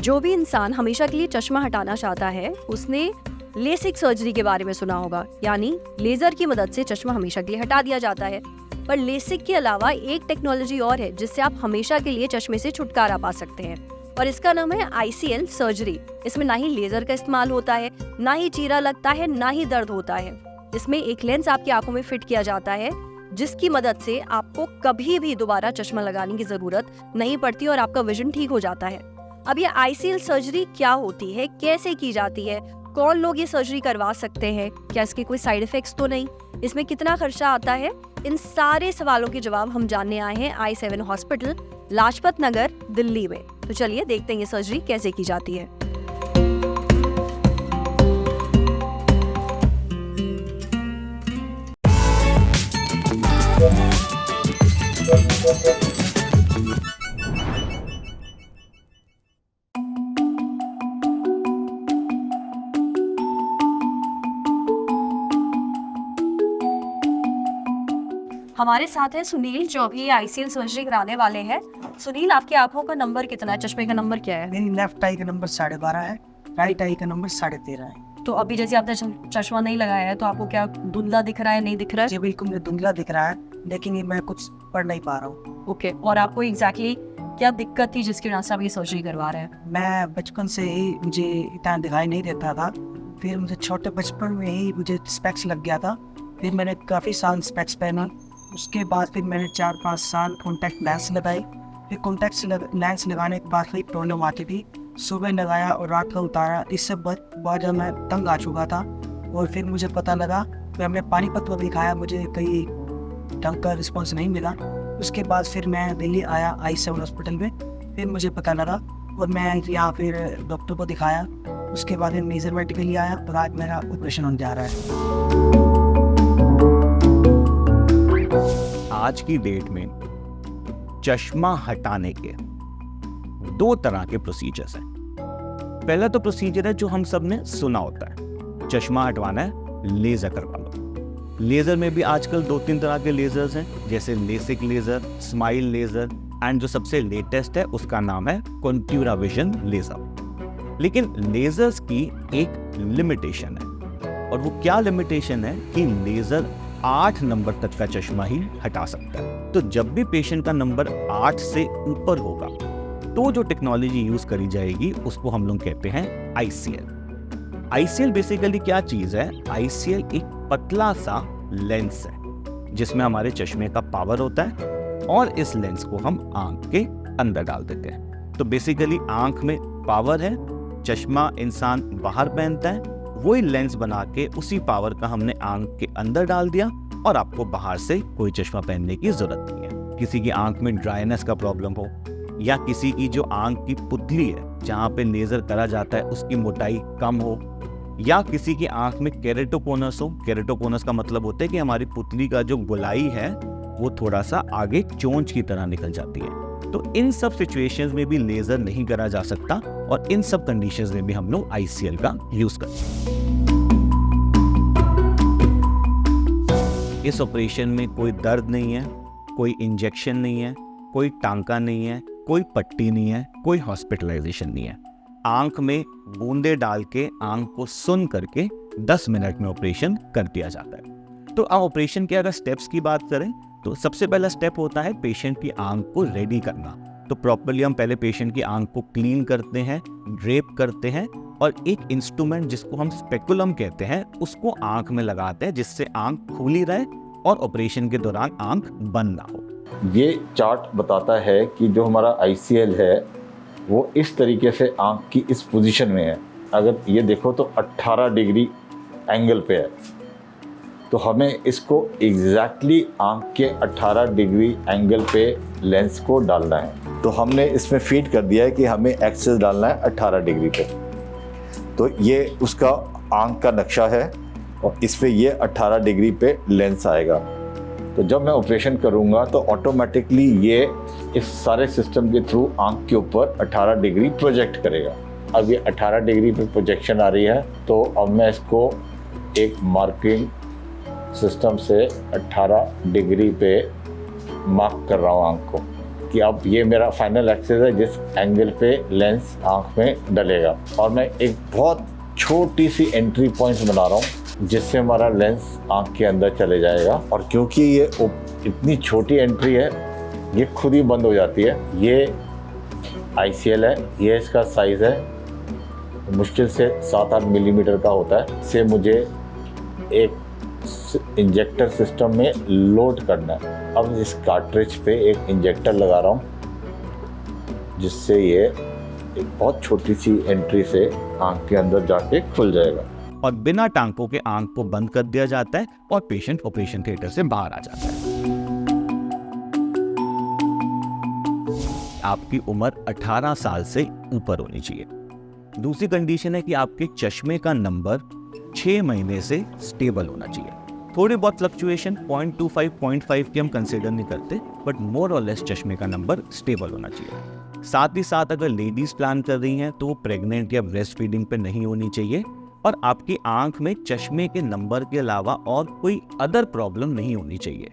जो भी इंसान हमेशा के लिए चश्मा हटाना चाहता है उसने लेसिक सर्जरी के बारे में सुना होगा, यानी लेजर की मदद से चश्मा हमेशा के लिए हटा दिया जाता है। पर लेसिक के अलावा एक टेक्नोलॉजी और है जिससे आप हमेशा के लिए चश्मे से छुटकारा पा सकते हैं, और इसका नाम है ICL सर्जरी। इसमें ना ही लेजर का इस्तेमाल होता है, ना ही चीरा लगता है, ना ही दर्द होता है। इसमें एक लेंस आपकी आंखों में फिट किया जाता है जिसकी मदद से आपको कभी भी दोबारा चश्मा लगाने की जरूरत नहीं पड़ती और आपका विजन ठीक हो जाता है। अब ये ICL सर्जरी क्या होती है, कैसे की जाती है, कौन लोग ये सर्जरी करवा सकते हैं, क्या इसके कोई साइड इफेक्ट्स तो नहीं, इसमें कितना खर्चा आता है, इन सारे सवालों के जवाब हम जानने आए हैं i7 हॉस्पिटल, लाजपत नगर, दिल्ली में। तो चलिए देखते हैं ये सर्जरी कैसे की जाती है। हमारे साथ है सुनील जो अभी ICL सर्जरी कराने वाले हैं। सुनील, आपकी आंखों का नंबर कितना है, चश्मे का नंबर क्या है? मेरी लेफ्ट आई का नंबर 12.5 है, राइट आई का नंबर 13.5 है। तो अभी जैसे आपने चश्मा नहीं लगाया है तो आपको क्या धुंधला दिख रहा है, नहीं दिख रहा है? जी बिल्कुल, मुझे धुंधला दिख रहा है, लेकिन ये मैं कुछ पढ़ नहीं पा रहा हूँ। ओके, और आपको एग्जैक्टली क्या दिक्कत थी जिसकी वजह से आप ये सर्जरी करवा रहे हैं? मैं बचपन से ही मुझे इतना दिखाई नहीं देता था, फिर मुझे छोटे बचपन में ही मुझे स्पेक्स लग गया था, फिर मैंने काफ़ी साल स्पेक्स पहना। उसके बाद फिर मैंने 4-5 साल कॉन्टैक्ट लेंस लगाई, फिर कॉन्टैक्ट लेंस लगाने के बाद फिर प्रॉब्लम आती थी, सुबह लगाया और रात को उतारा, इससे बहुत ज़्यादा मैं तंग आ चुका था। और फिर मुझे पता लगा, फिर हमने पानीपत में दिखाया, मुझे कहीं ढंग का रिस्पॉन्स नहीं मिला। उसके बाद फिर मैं दिल्ली आया i7 हॉस्पिटल में, फिर मुझे पता लगा और मैं यहाँ फिर डॉक्टर को दिखाया। उसके बाद मेजरमेंट के लिए आया और आज मेरा ऑपरेशन होने जा रहा है। आज की डेट में चश्मा हटाने के 2 तरह के प्रोसीजर्स हैं। पहला तो प्रोसीजर है जो हम सब ने सुना होता है, चश्मा हटवाना है, लेजर करवा लो। लेजर में भी आजकल 2-3 तरह के लेजर्स हैं, जैसे LASIK laser, smile laser, and जो सबसे लेटेस्ट है उसका नाम है कॉन्ट्यूरा विजन लेजर। लेकिन लेजर्स की एक लिमिटेशन है, और वो क्या लिमिटेशन है कि लेजर 8 नंबर तक का चश्मा ही हटा सकता है। तो जब भी पेशेंट का नंबर 8 से ऊपर होगा तो जो टेक्नोलॉजी यूज करी जाएगी उसको हम लोग कहते हैं ICL। ICL बेसिकली क्या चीज है? ICL एक पतला सा लेंस है जिसमें हमारे चश्मे का पावर होता है, और इस लेंस को हम आंख के अंदर डाल देते हैं। तो बेसिकली आंख में पावर है, चश्मा इंसान बाहर पहनता है, वही लेंस बना के उसी पावर का हमने आंख के अंदर डाल दिया, और आपको बाहर से कोई चश्मा पहनने की जरूरत नहीं है। किसी की आंख में ड्राइनेस का प्रॉब्लम हो, या किसी की जो आंख की पुतली है जहाँ पे लेजर करा जाता है उसकी मोटाई कम हो, या किसी की आंख में केरेटोकोनस हो। केरेटोकोनस का मतलब होता है कि हमारी पुतली का जो गोलाई है वो थोड़ा सा आगे चोंच की तरह निकल जाती है। तो इन सब सिचुएशंस में भी लेजर नहीं करा जा सकता, और इन सब कंडीशंस में भी हम लोग ICL का यूज करते हैं। इस ऑपरेशन में कोई दर्द नहीं है, कोई इंजेक्शन नहीं है, कोई टांका नहीं है, कोई पट्टी नहीं है, कोई हॉस्पिटलाइजेशन नहीं है। आंख में बूंदे डाल के आंख को सुन करके 10 मिनट में ऑपरेशन कर दिया जाता है। तो अब ऑपरेशन के अगर स्टेप्स की बात करें तो सबसे पहला स्टेप होता है पेशेंट की आंख को रेडी करना। तो प्रॉपर्ली हम पहले पेशेंट की आंख को क्लीन करते हैं, ड्रेप करते हैं, और एक इंस्ट्रूमेंट जिसको हम स्पेकुलम कहते हैं उसको आंख में लगाते हैं, जिससे आंख खुली रहे और ऑपरेशन के दौरान आंख बंद ना हो। ये चार्ट बताता है कि जो हमारा ICL है वो इस तरीके से आंख की इस पोजीशन में है। अगर ये देखो तो 18 डिग्री एंगल पे है, तो हमें इसको एग्जैक्टली आंख के 18 डिग्री एंगल पे लेंस को डालना है। तो हमने इसमें फीड कर दिया है कि हमें एक्सेस डालना है 18 डिग्री पे। तो ये उसका आंख का नक्शा है, और इस पे ये 18 डिग्री पे लेंस आएगा। तो जब मैं ऑपरेशन करूँगा तो ऑटोमेटिकली ये इस सारे सिस्टम के थ्रू आंख के ऊपर 18 डिग्री प्रोजेक्ट करेगा। अब ये 18 डिग्री पे प्रोजेक्शन आ रही है, तो अब मैं इसको एक मार्किंग सिस्टम से 18 डिग्री पे मार्क कर रहा हूँ आंख को, कि अब ये मेरा फाइनल एक्सेस है जिस एंगल पे लेंस आँख में डलेगा, और मैं एक बहुत छोटी सी एंट्री पॉइंट बना रहा हूँ जिससे हमारा लेंस आँख के अंदर चले जाएगा। और क्योंकि ये इतनी छोटी एंट्री है, ये खुद ही बंद हो जाती है। ये ICL है, ये इसका साइज़ है, मुश्किल से 7-8 मिलीमीटर का होता है। इसे मुझे एक इंजेक्टर सिस्टम में लोड करना है। अब इस कार्ट्रिज पे एक इंजेक्टर लगा रहा हूँ जिससे ये एक बहुत छोटी सी एंट्री से आँख के अंदर जाके खुल जाएगा और बिना टांकों के आंख को बंद कर दिया जाता है और पेशेंट ऑपरेशन थिएटर से बाहर आ जाता है। आपकी उम्र 18 साल से ऊपर होनी चाहिए। दूसरी कंडीशन है कि आपके चश्मे का नंबर 6 महीने से स्टेबल होना चाहिए। थोड़ी बहुत फ्लक्चुएशन 0.25, 0.5 की हम कंसिडर नहीं करते, बट मोर और लेस चश्मे का नंबर स्टेबल होना चाहिए। साथ ही साथ अगर लेडीज प्लान कर रही हैं तो वो प्रेग्नेंट या ब्रेस्ट फीडिंग पे नहीं होनी चाहिए, और आपकी आंख में चश्मे के नंबर के अलावा और कोई अदर प्रॉब्लम नहीं होनी चाहिए।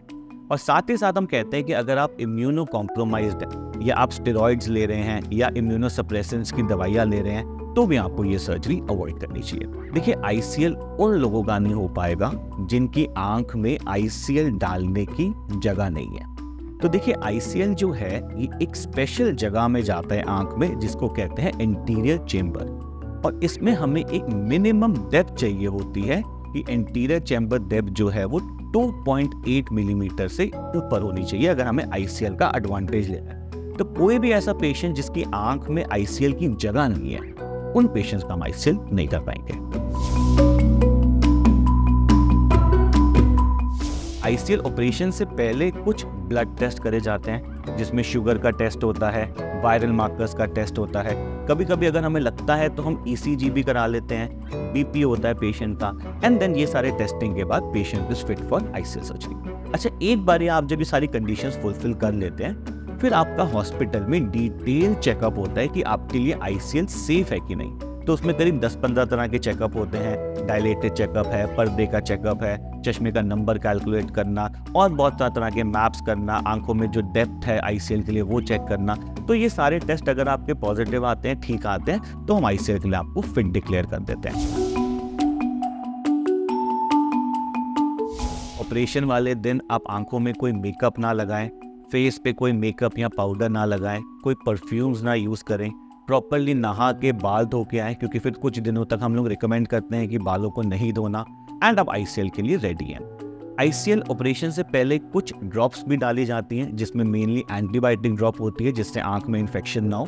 और साथ ही साथ हम कहते हैं कि अगर आप इम्यूनो कॉम्प्रोमाइज्ड हैं या आप स्टेरॉइड्स ले रहे हैं या इम्यूनो सप्रेसेंट्स की दवाइयाँ ले रहे हैं तो भी आपको ये सर्जरी अवॉइड करनी चाहिए। देखिए, ICL उन लोगों का नहीं हो पाएगा जिनकी आंख में ICL डालने की जगह नहीं है। तो देखिए, ICL जो है ये एक स्पेशल जगह में जाता है आंख में जिसको कहते हैं एंटीरियर चेम्बर, और इसमें हमें एक मिनिमम डेप्थ चाहिए होती है कि एंटीरियर चेम्बर डेप्थ जो है वो 2.8 मिलीमीटर से ऊपर होनी चाहिए अगर हमें ICL का एडवांटेज लेना है। तो कोई भी ऐसा पेशेंट जिसकी आंख में ICL की जगह नहीं है, उन पेशेंट्स का हम ICL नहीं कर पाएंगे। ICL ऑपरेशन से पहले कुछ ब्लड टेस्ट करे जाते हैं जिसमें शुगर का टेस्ट होता है, वायरल मार्कर्स का टेस्ट होता है। कभी कभी अगर हमें लगता है तो हम ECG भी करा लेते हैं, BP होता है पेशेंट का, एंड देन ये सारे टेस्टिंग के बाद patient is fit for ICL surgery. अच्छा, एक बार आप जब ये सारी कंडीशंस फुलफिल कर लेते हैं फिर आपका हॉस्पिटल में डिटेल चेकअप होता है कि आपके लिए ICL सेफ है कि नहीं। तो उसमें करीब 10-15 तरह के चेकअप होते हैं। डायलेटेड चेकअप है, पर्दे का चेकअप है, चश्मे का नंबर कैलकुलेट करना, और बहुत तरह के मैप्स करना, आंखों में जो डेप्थ है ICL के लिए वो चेक करना। तो ये सारे टेस्ट अगर आपके पॉजिटिव आते हैं, ठीक आते हैं, तो हम ICL के लिए आपको फिट डिक्लेयर कर देते हैं। ऑपरेशन वाले दिन आप आंखों में कोई मेकअप ना लगाएं, फेस पे कोई मेकअप या पाउडर ना लगाएं, कोई परफ्यूम्स ना यूज़ करें, प्रॉपर्ली नहा के बाल धो के आएँ क्योंकि फिर कुछ दिनों तक हम लोग रिकमेंड करते हैं कि बालों को नहीं धोना, एंड आप ICL के लिए रेडी हैं। ICL ऑपरेशन से पहले कुछ ड्रॉप्स भी डाली जाती हैं जिसमें मेनली एंटीबायोटिक ड्रॉप होती है जिससे आंख में इन्फेक्शन ना हो,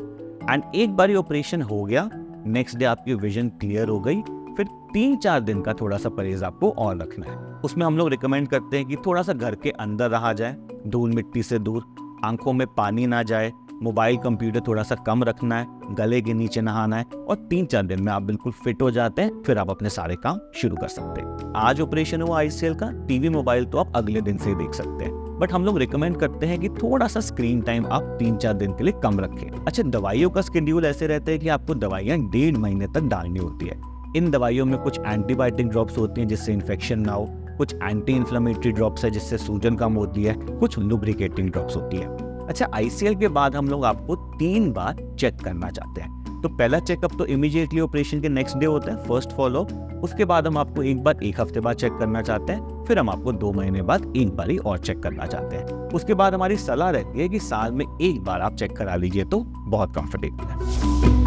एंड एक बार ऑपरेशन हो गया, नेक्स्ट डे आपकी विजन क्लियर हो गई, फिर 3-4 दिन का थोड़ा सा परहेज आपको और रखना है। उसमें हम लोग रिकमेंड करते हैं कि थोड़ा सा घर के अंदर रहा जाए, धूल मिट्टी से दूर, आंखों में पानी ना जाए, मोबाइल कंप्यूटर थोड़ा सा कम रखना है, गले के नीचे नहाना है, और 3-4 दिन में आप बिल्कुल फिट हो जाते हैं, फिर आप अपने सारे काम शुरू कर सकते हैं। आज ऑपरेशन हुआ ICL का, टीवी मोबाइल तो आप अगले दिन से ही देख सकते हैं, बट हम लोग रिकमेंड करते हैं कि थोड़ा सा स्क्रीन टाइम आप 3-4 दिन के लिए कम रखें। अच्छा, दवाइयों का शेड्यूल ऐसे रहता है कि आपको दवाइयाँ 1.5 महीने तक डालनी होती है। इन दवाइयों में कुछ एंटीबायोटिक ड्रॉप्स होती हैं जिससे इन्फेक्शन ना हो, कुछ एंटी इन्फ्लेमेटरी ड्रॉप्स है जिससे सूजन कम होती है, कुछ लुब्रिकेटिंग ड्रॉप्स होती है। अच्छा, ICL के बाद हम लोग आपको 3 बार चेक करना चाहते हैं। तो पहला चेकअप तो इमीडिएटली ऑपरेशन के नेक्स्ट डे होता है, फर्स्ट फॉलोअप। उसके बाद हम आपको एक बार 1 हफ्ते बाद चेक करना चाहते हैं, फिर हम आपको 2 महीने बाद एक बार ही और चेक करना चाहते हैं। उसके बाद हमारी सलाह रहती है कि साल में 1 बार आप चेक करा लीजिए तो बहुत कंफर्टेबल है।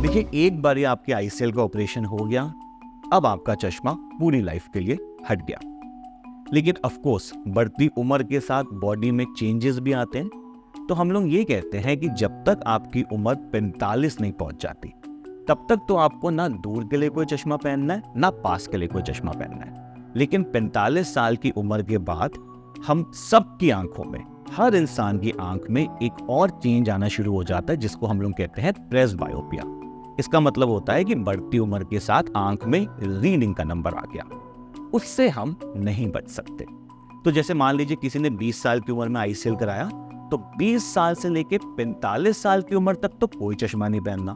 देखिए, एक बार ही आपके ICL का ऑपरेशन हो गया, अब आपका चश्मा पूरी लाइफ के लिए हट गया। लेकिन ऑफ कोर्स बढ़ती उम्र के साथ बॉडी में चेंजेस भी आते हैं, तो हम लोग ये कहते हैं कि जब तक आपकी उम्र 45 नहीं पहुंच जाती तब तक तो आपको ना दूर के लिए कोई चश्मा पहनना है ना पास के लिए कोई चश्मा पहनना है। लेकिन 45 साल की उम्र के बाद हम सबकी आंखों में, हर इंसान की आंख में एक और चेंज आना शुरू हो जाता है जिसको हम लोग कहते हैं प्रेसबायोपिया। इसका मतलब होता है कि बढ़ती उम्र के साथ आंख में रीडिंग का नंबर आ गया, उससे हम नहीं बच सकते। तो जैसे मान लीजिए किसी ने 20 साल की उम्र में ICL कराया, तो 20 साल से लेके 45 साल की उम्र तक तो कोई चश्मा नहीं पहनना।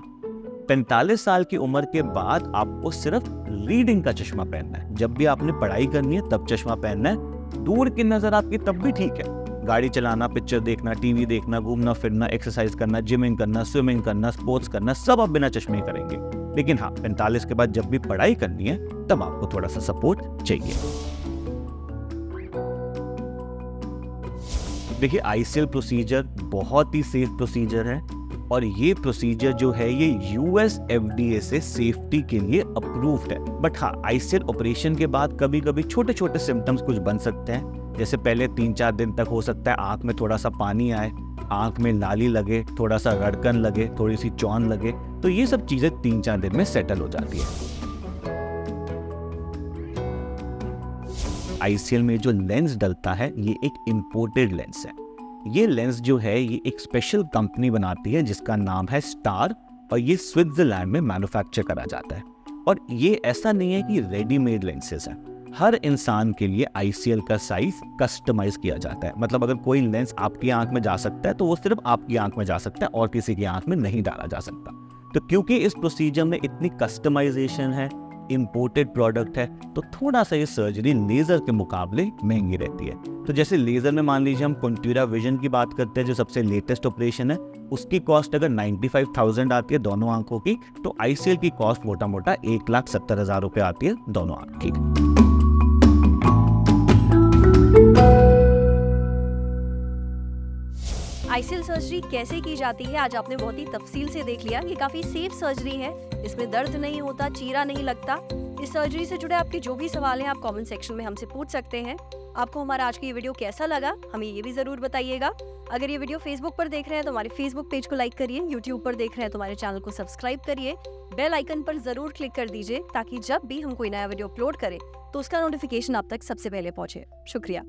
45 साल की उम्र के बाद आपको सिर्फ रीडिंग का चश्मा पहनना है। जब भी आपने पढ़ाई करनी है तब चश्मा पहनना है, दूर की नजर आपकी तब भी ठीक है, गाड़ी चलाना, पिक्चर देखना, टीवी देखना, घूमना फिरना, एक्सरसाइज करना, जिमिंग करना, स्विमिंग करना, स्पोर्ट्स करना, सब आप बिना चश्मे करेंगे। लेकिन हाँ, 45 के बाद जब भी पढ़ाई करनी है तब आपको थोड़ा सा सपोर्ट चाहिए। देखिए, ICL प्रोसीजर बहुत ही सेफ प्रोसीजर है और ये प्रोसीजर जो है ये US FDA से सेफ्टी के लिए अप्रूव्ड है। बट हाँ, ICL ऑपरेशन के बाद कभी कभी छोटे छोटे सिम्टम्स कुछ बन सकते हैं, जैसे पहले 3-4 दिन तक हो सकता है आंख में थोड़ा सा पानी आए, आंख में लाली लगे, थोड़ा सा रड़कन लगे, थोड़ी सी चौन लगे, तो ये सब चीजें 3-4 दिन में सेटल हो जाती है। ICL में जो लेंस डलता है ये एक इंपोर्टेड लेंस है। ये लेंस जो है ये एक स्पेशल कंपनी बनाती है जिसका नाम है स्टार, और ये स्विट्जरलैंड में मैन्युफैक्चर करा जाता है। और ये ऐसा नहीं है कि रेडीमेड लेंसेज हैं, हर इंसान के लिए ICL का साइज कस्टमाइज किया जाता है। मतलब अगर कोई लेंस आपकी आंख में जा सकता है तो वो सिर्फ आपकी आंख में जा सकता है और किसी की आंख में नहीं डाला जा सकता। तो क्योंकि इस प्रोसीजर में इतनी कस्टमाइजेशन है, इंपोर्टेड प्रोडक्ट है, तो थोड़ा सा ये सर्जरी लेजर के मुकाबले महंगी रहती है। तो जैसे लेजर में मान लीजिए हम कंट्यूरा विजन की बात करते हैं जो सबसे लेटेस्ट ऑपरेशन है, उसकी कॉस्ट अगर 95,000 आती है दोनों आंखों की, तो ICL की कॉस्ट मोटा मोटा 1,70,000 रुपये आती है दोनों आंख की। ICL सर्जरी कैसे की जाती है आज आपने बहुत ही तफसील से देख लिया। ये काफी सेफ सर्जरी है, इसमें दर्द नहीं होता, चीरा नहीं लगता। इस सर्जरी से जुड़े आपके जो भी सवाल हैं आप कमेंट सेक्शन में हमसे पूछ सकते हैं। आपको हमारा आज की ये वीडियो कैसा लगा हमें ये भी जरूर बताइएगा। अगर ये वीडियो फेसबुक पर देख रहे हैं तो हमारे फेसबुक पेज को लाइक करिए, यूट्यूब पर देख रहे हैं तो हमारे चैनल को सब्सक्राइब करिए, बेल आइकन पर जरूर क्लिक कर दीजिए ताकि जब भी हम कोई नया वीडियो अपलोड करें तो उसका नोटिफिकेशन आप तक सबसे पहले पहुंचे। शुक्रिया।